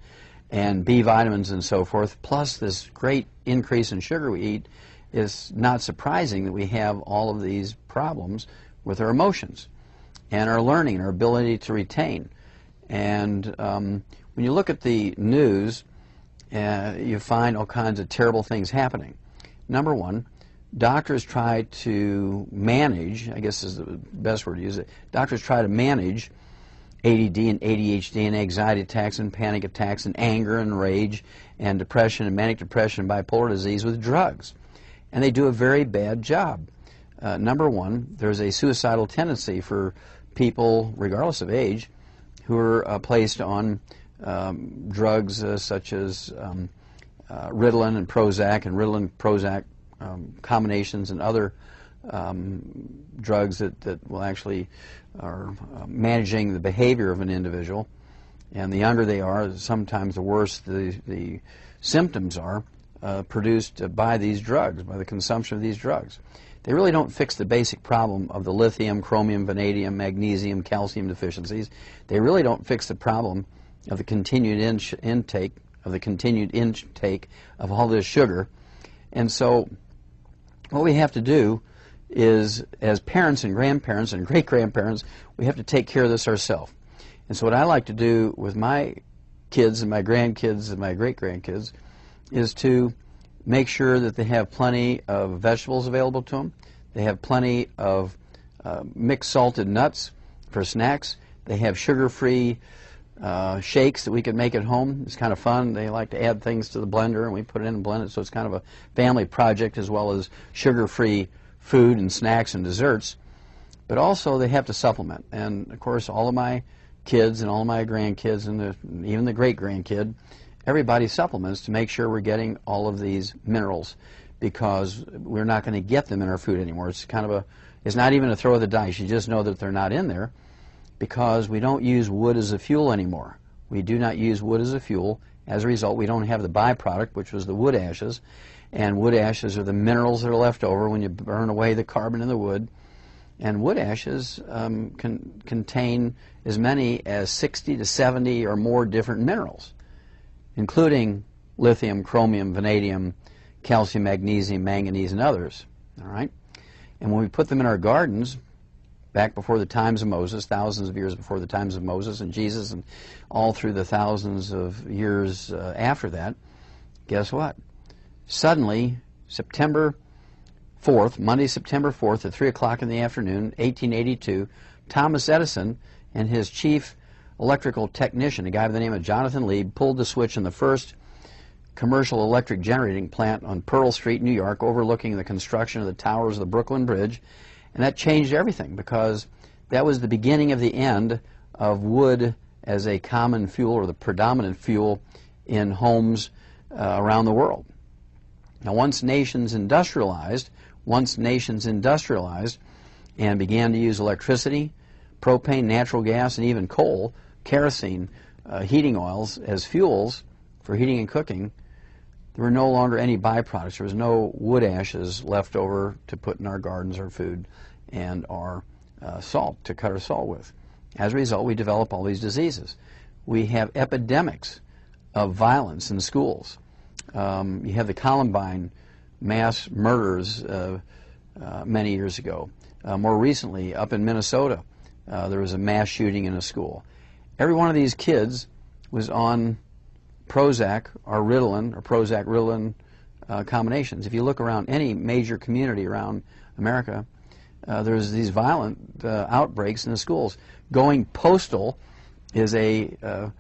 and B vitamins and so forth, plus this great increase in sugar we eat, it's not surprising that we have all of these problems with our emotions and our learning and our ability to retain. And when you look at the news, you find all kinds of terrible things happening. Number one, doctors try to manage, I guess is the best word to use it, doctors try to manage ADD and ADHD and anxiety attacks and panic attacks and anger and rage and depression and manic depression and bipolar disease with drugs. And they do a very bad job. Number one, there's a suicidal tendency for people, regardless of age, who are placed on drugs such as Ritalin and Prozac combinations and other drugs that will actually are managing the behavior of an individual. And the younger they are, sometimes the worse the symptoms are produced by these drugs, by the consumption of these drugs. They really don't fix the basic problem of the lithium, chromium, vanadium, magnesium, calcium deficiencies. They really don't fix the problem of the continued intake of all this sugar. And so what we have to do is, as parents and grandparents and great-grandparents, we have to take care of this ourselves. And so what I like to do with my kids and my grandkids and my great-grandkids is to make sure that they have plenty of vegetables available to them. They have plenty of mixed salted nuts for snacks. They have sugar-free shakes that we can make at home. It's kind of fun. They like to add things to the blender, and we put it in and blend it, so it's kind of a family project as well as sugar-free food and snacks and desserts. But also they have to supplement. And, of course, all of my kids and all of my grandkids and even the great-grandkid, everybody supplements to make sure we're getting all of these minerals, because we're not going to get them in our food anymore. It's kind of it's not even a throw of the dice. You just know that they're not in there, because we don't use wood as a fuel anymore. We do not use wood as a fuel. As a result, we don't have the byproduct, which was the wood ashes. And wood ashes are the minerals that are left over when you burn away the carbon in the wood. And wood ashes contain as many as 60 to 70 or more different minerals, including lithium, chromium, vanadium, calcium, magnesium, manganese, and others. All right? And when we put them in our gardens, back before the times of Moses, thousands of years before the times of Moses and Jesus, and all through the thousands of years after that, guess what? Suddenly, September 4th, Monday, September 4th at 3 o'clock in the afternoon, 1882, Thomas Edison and his chief electrical technician, a guy by the name of Jonathan Lieb, pulled the switch in the first commercial electric generating plant on Pearl Street, New York, overlooking the construction of the towers of the Brooklyn Bridge. And that changed everything, because that was the beginning of the end of wood as a common fuel, or the predominant fuel in homes around the world. Now, once nations industrialized and began to use electricity, propane, natural gas, and even coal, kerosene, heating oils as fuels for heating and cooking, there were no longer any byproducts. There was no wood ashes left over to put in our gardens, our food, and our salt, to cut our salt with. As a result, we develop all these diseases. We have epidemics of violence in schools. You have the Columbine mass murders many years ago. More recently, up in Minnesota, there was a mass shooting in a school. Every one of these kids was on Prozac or Ritalin, or Prozac-Ritalin combinations. If you look around any major community around America, there's these violent outbreaks in the schools. Going postal is a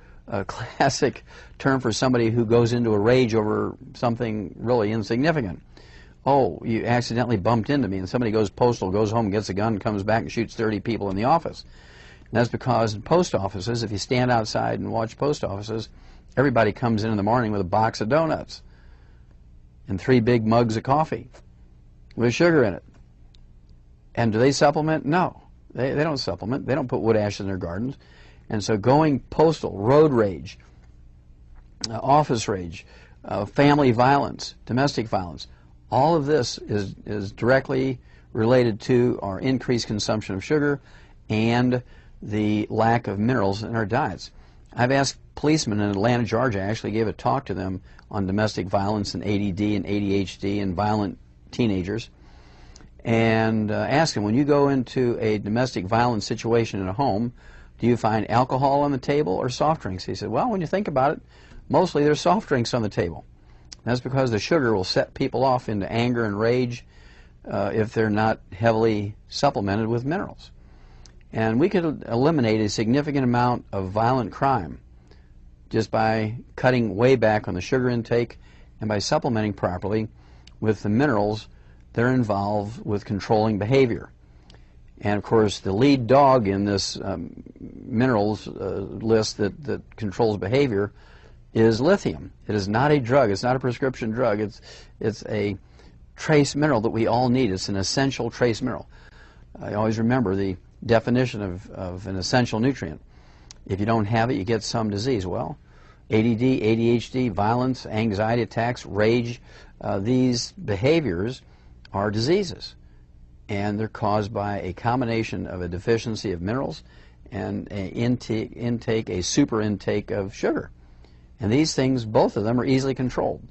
classic term for somebody who goes into a rage over something really insignificant. Oh, you accidentally bumped into me, and somebody goes postal, goes home, gets a gun, comes back and shoots 30 people in the office. And that's because in post offices, if you stand outside and watch post offices, everybody comes in the morning with a box of donuts and 3 big mugs of coffee with sugar in it. And do they supplement? No, they don't supplement. They don't put wood ashes in their gardens. And so going postal, road rage, office rage, family violence, domestic violence, all of this is directly related to our increased consumption of sugar and the lack of minerals in our diets. I've asked policemen in Atlanta, Georgia, I actually gave a talk to them on domestic violence and ADD and ADHD and violent teenagers, and asked them, when you go into a domestic violence situation in a home, do you find alcohol on the table or soft drinks? He said, well, when you think about it, mostly there's soft drinks on the table. That's because the sugar will set people off into anger and rage if they're not heavily supplemented with minerals. And we could eliminate a significant amount of violent crime just by cutting way back on the sugar intake and by supplementing properly with the minerals that are involved with controlling behavior. And of course, the lead dog in this minerals list that controls behavior is lithium. It is not a drug. It's not a prescription drug. It's a trace mineral that we all need. It's an essential trace mineral. I always remember the definition of an essential nutrient. If you don't have it, you get some disease. Well, ADD, ADHD, violence, anxiety attacks, rage, these behaviors are diseases. And they're caused by a combination of a deficiency of minerals and a super intake of sugar. And these things, both of them, are easily controlled.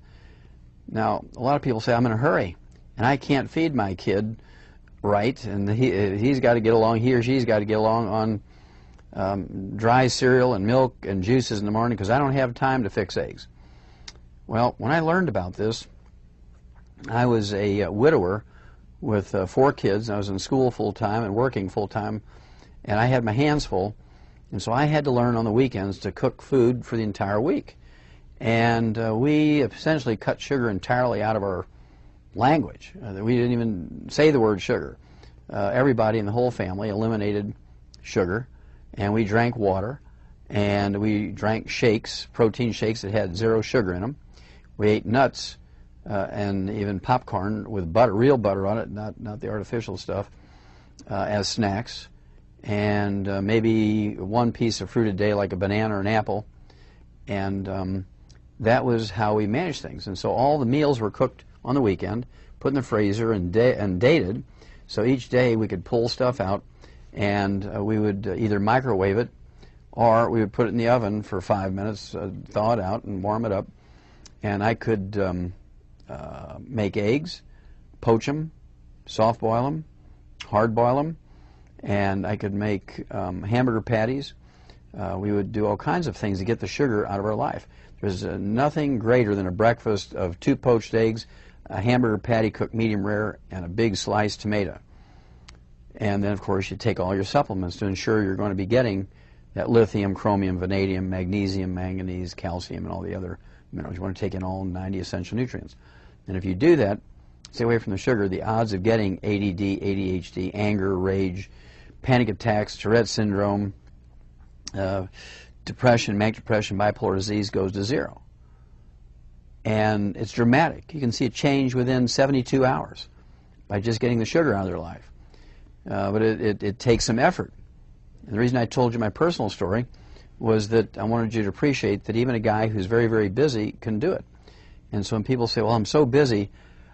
Now, a lot of people say, I'm in a hurry, and I can't feed my kid right, and he's got to get along, he or she's got to get along on dry cereal and milk and juices in the morning because I don't have time to fix eggs. Well, when I learned about this, I was a widower with 4 kids. I was in school full-time and working full-time, and I had my hands full, and so I had to learn on the weekends to cook food for the entire week. And we essentially cut sugar entirely out of our language. We didn't even say the word sugar. Everybody in the whole family eliminated sugar, and we drank water, and we drank shakes, protein shakes that had 0 sugar in them. We ate nuts and even popcorn with butter, real butter on it, not the artificial stuff, as snacks, and maybe 1 piece of fruit a day, like a banana or an apple, and that was how we managed things. And so all the meals were cooked on the weekend, put in the freezer, and dated, So each day we could pull stuff out, and we would either microwave it, or we would put it in the oven for 5 minutes, thaw it out and warm it up. And I could make eggs, poach them, soft boil them, hard boil them, and I could make hamburger patties. We would do all kinds of things to get the sugar out of our life. There's nothing greater than a breakfast of 2 poached eggs, a hamburger patty cooked medium rare, and a big sliced tomato. And then, of course, you take all your supplements to ensure you're going to be getting that lithium, chromium, vanadium, magnesium, manganese, calcium, and all the other minerals. You want to take in all 90 essential nutrients. And if you do that, stay away from the sugar, the odds of getting ADD, ADHD, anger, rage, panic attacks, Tourette syndrome, depression, manic depression, bipolar disease goes to 0. And it's dramatic. You can see a change within 72 hours by just getting the sugar out of their life. But it takes some effort. And the reason I told you my personal story was that I wanted you to appreciate that even a guy who's very, very busy can do it. And so when people say, well, I'm so busy,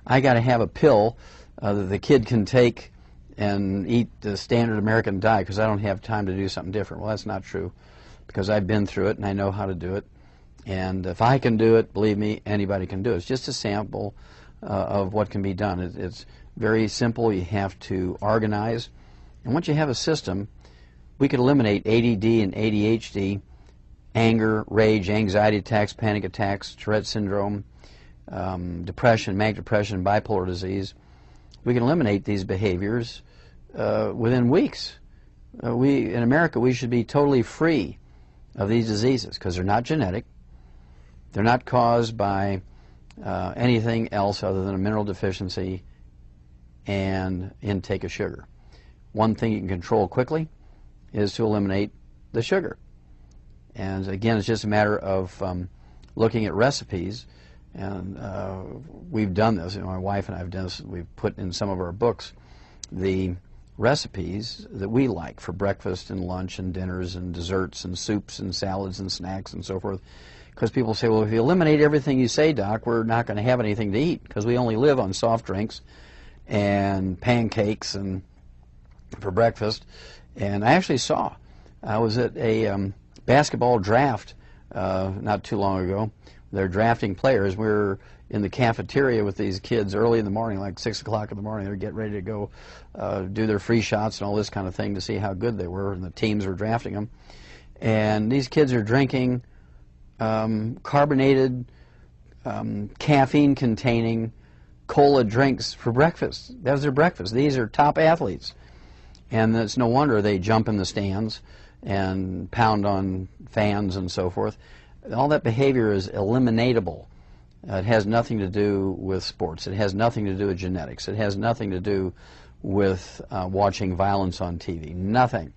I got to have a pill that the kid can take and eat the standard American diet because I don't have time to do something different. Well, that's not true, because I've been through it and I know how to do it. And if I can do it, believe me, anybody can do it. It's just a sample of what can be done. It's very simple. You have to organize. And once you have a system, we could eliminate ADD and ADHD, anger, rage, anxiety attacks, panic attacks, Tourette syndrome, depression, manic depression, bipolar disease. We can eliminate these behaviors within weeks. In America, we should be totally free of these diseases because they're not genetic. They're not caused by anything else other than a mineral deficiency and intake of sugar. One thing you can control quickly is to eliminate the sugar. And again, it's just a matter of looking at recipes. And we've done this. My wife and I have done this. We've put in some of our books the recipes that we like for breakfast and lunch and dinners and desserts and soups and salads and snacks and so forth. Because people say, well, if you eliminate everything you say, Doc, we're not going to have anything to eat because we only live on soft drinks and pancakes and for breakfast. And I actually saw, I was at a basketball draft not too long ago. They're drafting players. We were in the cafeteria with these kids early in the morning, like 6 o'clock in the morning. They're getting ready to go do their free shots and all this kind of thing to see how good they were, and the teams were drafting them. And these kids are drinking carbonated, caffeine-containing cola drinks for breakfast. That was their breakfast. These are top athletes. And it's no wonder they jump in the stands and pound on fans and so forth. All that behavior is eliminatable. It has nothing to do with sports. It has nothing to do with genetics. It has nothing to do with watching violence on TV. Nothing.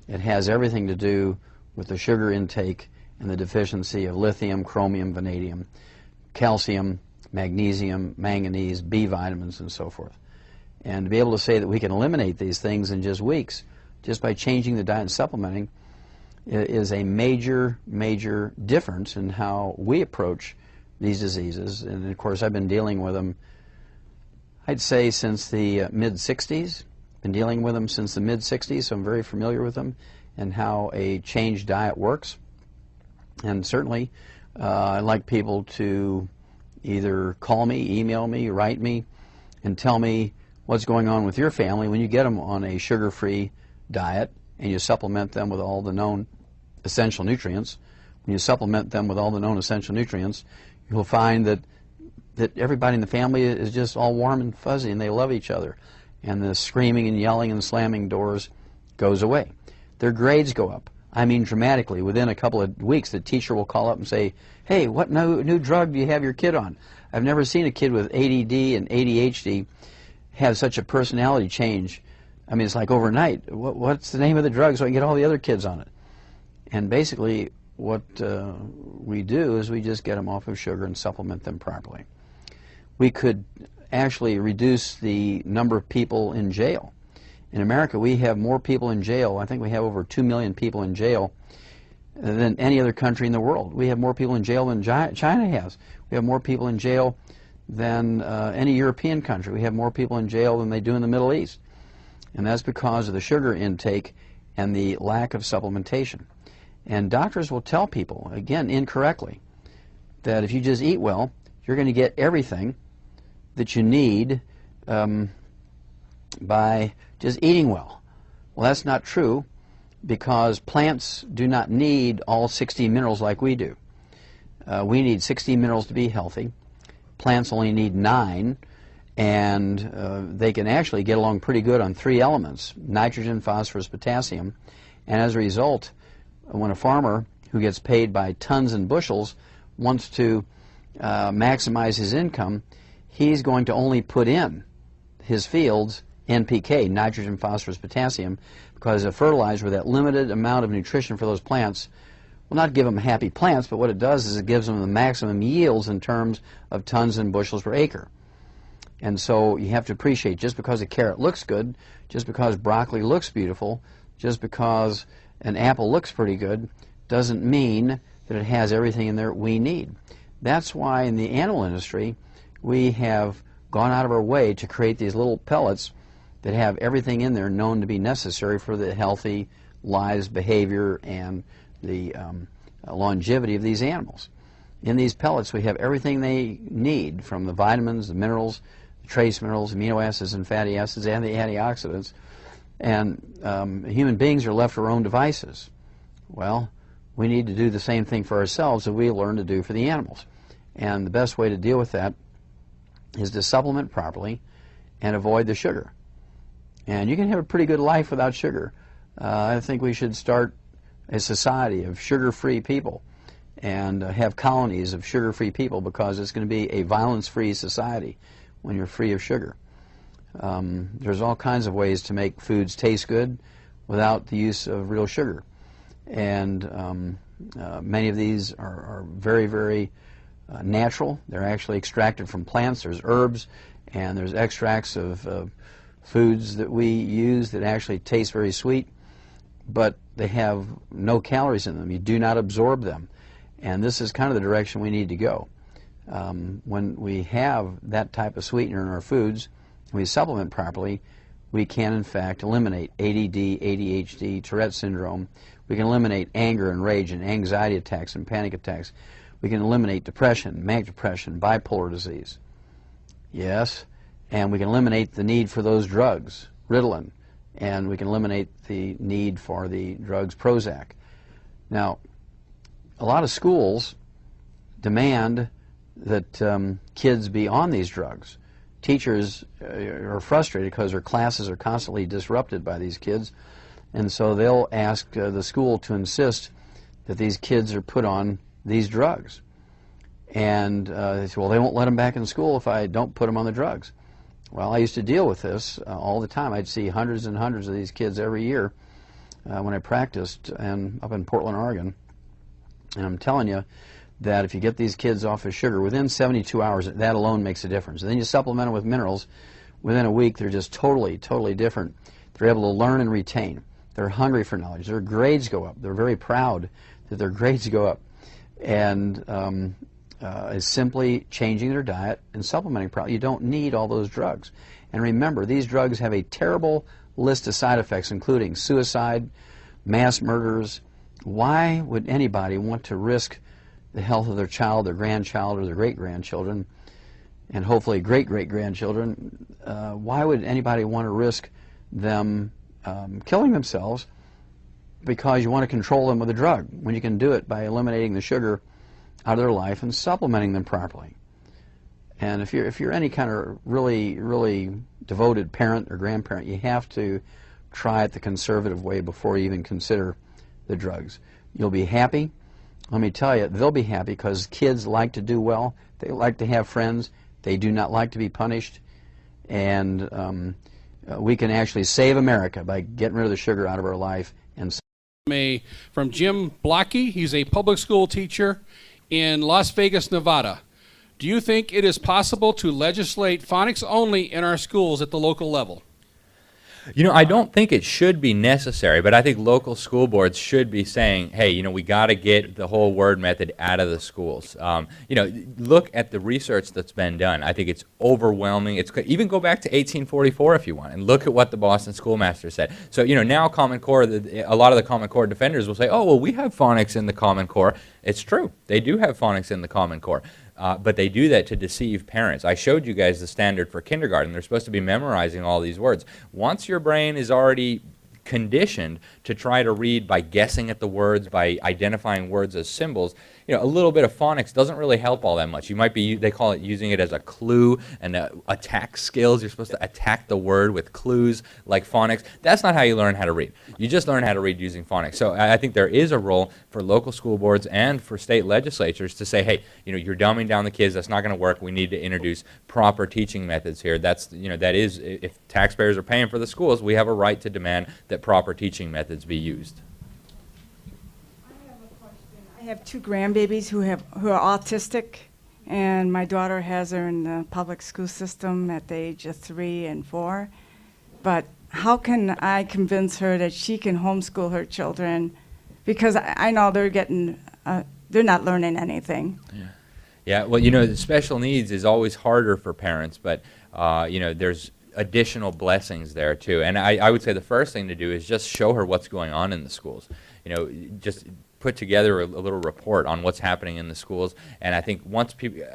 It has everything to do with the sugar intake and the deficiency of lithium, chromium, vanadium, calcium, magnesium, manganese, B vitamins, and so forth. And to be able to say that we can eliminate these things in just weeks, just by changing the diet and supplementing, is a major, major difference in how we approach these diseases. And of course, I've been dealing with them, I'd say, since the mid-60s. Been dealing with them since the mid-60s, so I'm very familiar with them and how a changed diet works. And certainly, I'd like people to either call me, email me, write me, and tell me what's going on with your family when you get them on a sugar-free diet and you supplement them with all the known essential nutrients. When you supplement them with all the known essential nutrients, you'll find that everybody in the family is just all warm and fuzzy and they love each other. And the screaming and yelling and slamming doors goes away. Their grades go up. I mean dramatically. Within a couple of weeks, the teacher will call up and say, hey, what new drug do you have your kid on? I've never seen a kid with ADD and ADHD have such a personality change. I mean, it's like overnight. What's the name of the drug so I can get all the other kids on it? And basically, what we do is we just get them off of sugar and supplement them properly. We could actually reduce the number of people in jail. In America, we have more people in jail. I think we have over 2 million people in jail than any other country in the world. We have more people in jail than China has. We have more people in jail than any European country. We have more people in jail than they do in the Middle East. And that's because of the sugar intake and the lack of supplementation. And doctors will tell people, again, incorrectly, that if you just eat well, you're going to get everything that you need by just eating well. Well, that's not true, because plants do not need all 60 minerals like we do. We need 60 minerals to be healthy. Plants only need 9, and they can actually get along pretty good on 3 elements: nitrogen, phosphorus, potassium. And as a result, when a farmer who gets paid by tons and bushels wants to maximize his income, he's going to only put in his fields NPK, nitrogen, phosphorus, potassium, because a fertilizer with that limited amount of nutrition for those plants will not give them happy plants, but what it does is it gives them the maximum yields in terms of tons and bushels per acre. And so you have to appreciate, just because a carrot looks good, just because broccoli looks beautiful, just because an apple looks pretty good, doesn't mean that it has everything in there we need. That's why in the animal industry we have gone out of our way to create these little pellets that have everything in there known to be necessary for the healthy lives, behavior, and the longevity of these animals. In these pellets we have everything they need, from the vitamins, the minerals, the trace minerals, amino acids and fatty acids, and the antioxidants. And human beings are left to our own devices. Well, we need to do the same thing for ourselves that we learn to do for the animals. And the best way to deal with that is to supplement properly and avoid the sugar. And you can have a pretty good life without sugar. I think we should start a society of sugar-free people and have colonies of sugar-free people, because it's going to be a violence-free society when you're free of sugar. There's all kinds of ways to make foods taste good without the use of real sugar. And many of these are very, very natural. They're actually extracted from plants. There's herbs, and there's extracts of foods that we use that actually taste very sweet, but they have no calories in them. You do not absorb them. And this is kind of the direction we need to go. When we have that type of sweetener in our foods, and we supplement properly, we can in fact eliminate ADD, ADHD, Tourette syndrome. We can eliminate anger and rage and anxiety attacks and panic attacks. We can eliminate depression, manic depression, bipolar disease. Yes, and we can eliminate the need for those drugs, Ritalin, and we can eliminate the need for the drugs Prozac. Now, a lot of schools demand that kids be on these drugs. Teachers are frustrated because their classes are constantly disrupted by these kids, and so they'll ask the school to insist that these kids are put on these drugs. And they say, well, they won't let them back in school if I don't put them on the drugs. Well, I used to deal with this all the time. I'd see hundreds and hundreds of these kids every year when I practiced up in Portland, Oregon. And I'm telling you that if you get these kids off of sugar, within 72 hours, that alone makes a difference. And then you supplement them with minerals. Within a week, they're just totally, totally different. They're able to learn and retain. They're hungry for knowledge. Their grades go up. They're very proud that their grades go up. And is simply changing their diet and supplementing properly. You don't need all those drugs. And remember, these drugs have a terrible list of side effects, including suicide, mass murders. Why would anybody want to risk the health of their child, their grandchild, or their great-grandchildren, and hopefully great-great-grandchildren? Why would anybody want to risk them killing themselves because you want to control them with a drug, when you can do it by eliminating the sugar out of their life and supplementing them properly? And if you're any kind of really, really devoted parent or grandparent, you have to try it the conservative way before you even consider the drugs. You'll be happy. Let me tell you, they'll be happy because kids like to do well. They like to have friends. They do not like to be punished. And we can actually save America by getting rid of the sugar out of our life. And from Jim Blocky. He's a public school teacher in Las Vegas, Nevada. Do you think it is possible to legislate phonics only in our schools at the local level? You know, I don't think it should be necessary, but I think local school boards should be saying, hey, you know, we got to get the whole word method out of the schools. You know, look at the research that's been done. I think it's overwhelming. Even go back to 1844 if you want, and look at what the Boston Schoolmaster said. So, you know, now Common Core, a lot of the Common Core defenders will say, oh, well, we have phonics in the Common Core. It's true. They do have phonics in the Common Core. But they do that to deceive parents. I showed you guys the standard for kindergarten. They're supposed to be memorizing all these words. Once your brain is already conditioned to try to read by guessing at the words, by identifying words as symbols, you know, a little bit of phonics doesn't really help all that much. You might be, they call it using it as a clue and attack skills. You're supposed to attack the word with clues like phonics. That's not how you learn how to read. You just learn how to read using phonics. So I think there is a role for local school boards and for state legislatures to say, hey, you know, you're dumbing down the kids. That's not going to work. We need to introduce proper teaching methods here. That's, you know, that is, if taxpayers are paying for the schools, we have a right to demand that proper teaching methods be used. I have two grandbabies who are autistic, and my daughter has her in the public school system at the age of 3 and 4. But how can I convince her that she can homeschool her children? Because I know they're not learning anything. Yeah. Yeah. Well, you know, the special needs is always harder for parents, but you know, there's additional blessings there too. And I would say the first thing to do is just show her what's going on in the schools. You know, just put together a little report on what's happening in the schools. And I think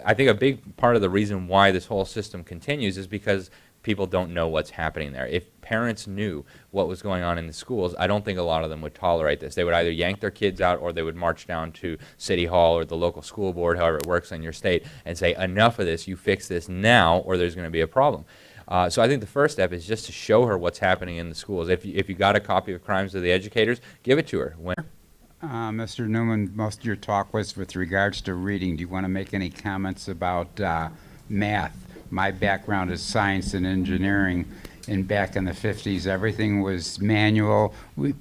I think a big part of the reason why this whole system continues is because people don't know what's happening there. If parents knew what was going on in the schools, I don't think a lot of them would tolerate this. They would either yank their kids out or they would march down to City Hall or the local school board, however it works in your state, and say, enough of this, you fix this now or there's going to be a problem. So I think the first step is just to show her what's happening in the schools. If you got a copy of Crimes of the Educators, give it to her. Mr. Newman, most of your talk was with regards to reading. Do you want to make any comments about math? My background is science and engineering, and back in the 50s, everything was manual. We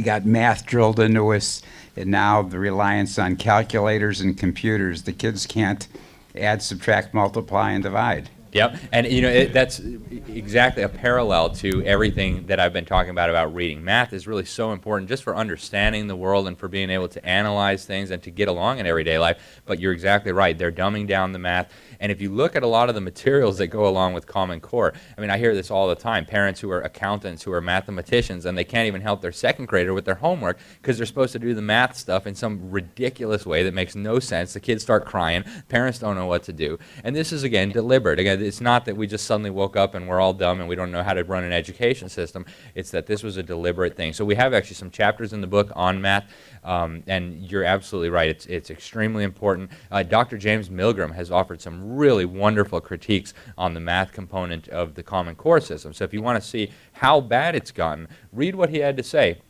got math drilled into us, and now the reliance on calculators and computers. The kids can't add, subtract, multiply, and divide. Yep, and you know, that's exactly a parallel to everything that I've been talking about reading. Math is really so important just for understanding the world and for being able to analyze things and to get along in everyday life. But you're exactly right, they're dumbing down the math. And if you look at a lot of the materials that go along with Common Core, I mean, I hear this all the time, parents who are accountants, who are mathematicians, and they can't even help their second grader with their homework because they're supposed to do the math stuff in some ridiculous way that makes no sense. The kids start crying, parents don't know what to do. And this is, again, deliberate. Again, it's not that we just suddenly woke up and we're all dumb and we don't know how to run an education system. It's that this was a deliberate thing. So we have actually some chapters in the book on math, and you're absolutely right. It's extremely important. Dr. James Milgram has offered some really wonderful critiques on the math component of the Common Core system. So if you want to see how bad it's gotten, read what he had to say.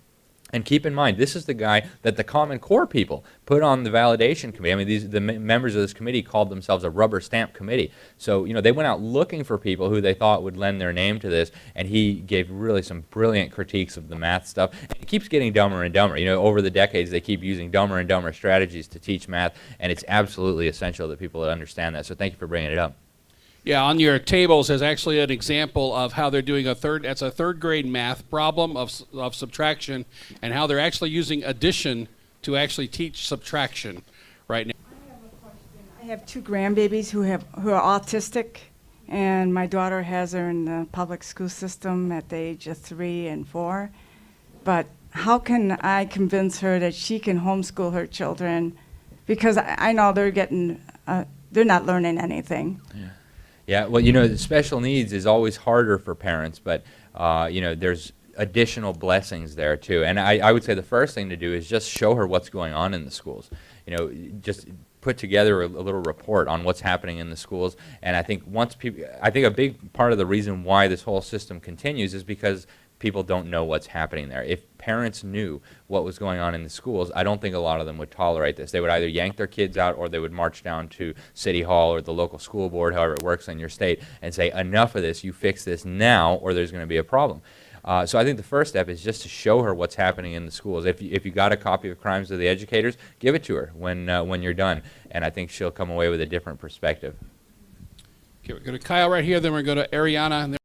And keep in mind, this is the guy that the Common Core people put on the validation committee. I mean, the members of this committee called themselves a rubber stamp committee. So, you know, they went out looking for people who they thought would lend their name to this, and he gave really some brilliant critiques of the math stuff. And it keeps getting dumber and dumber. You know, over the decades, they keep using dumber and dumber strategies to teach math, and it's absolutely essential that people understand that. So thank you for bringing it up. Yeah, on your tables is actually an example of how they're doing that's a third grade math problem of subtraction, and how they're actually using addition to actually teach subtraction right now. I have a question. I have two grandbabies who are autistic, and my daughter has her in the public school system at the age of 3 and 4. But how can I convince her that she can homeschool her children? Because I know they're not learning anything. Yeah. Yeah, well, you know, the special needs is always harder for parents, but, you know, there's additional blessings there, too. And I would say the first thing to do is just show her what's going on in the schools. You know, just put together a little report on what's happening in the schools. And I think I think a big part of the reason why this whole system continues is because people don't know what's happening there. If parents knew what was going on in the schools, I don't think a lot of them would tolerate this. They would either yank their kids out or they would march down to City Hall or the local school board, however it works in your state, and say, enough of this, you fix this now or there's going to be a problem. So I think the first step is just to show her what's happening in the schools. If you got a copy of Crimes of the Educators, give it to her when you're done, and I think she'll come away with a different perspective. Okay, we're going to Kyle right here, then we're going to Ariana, and then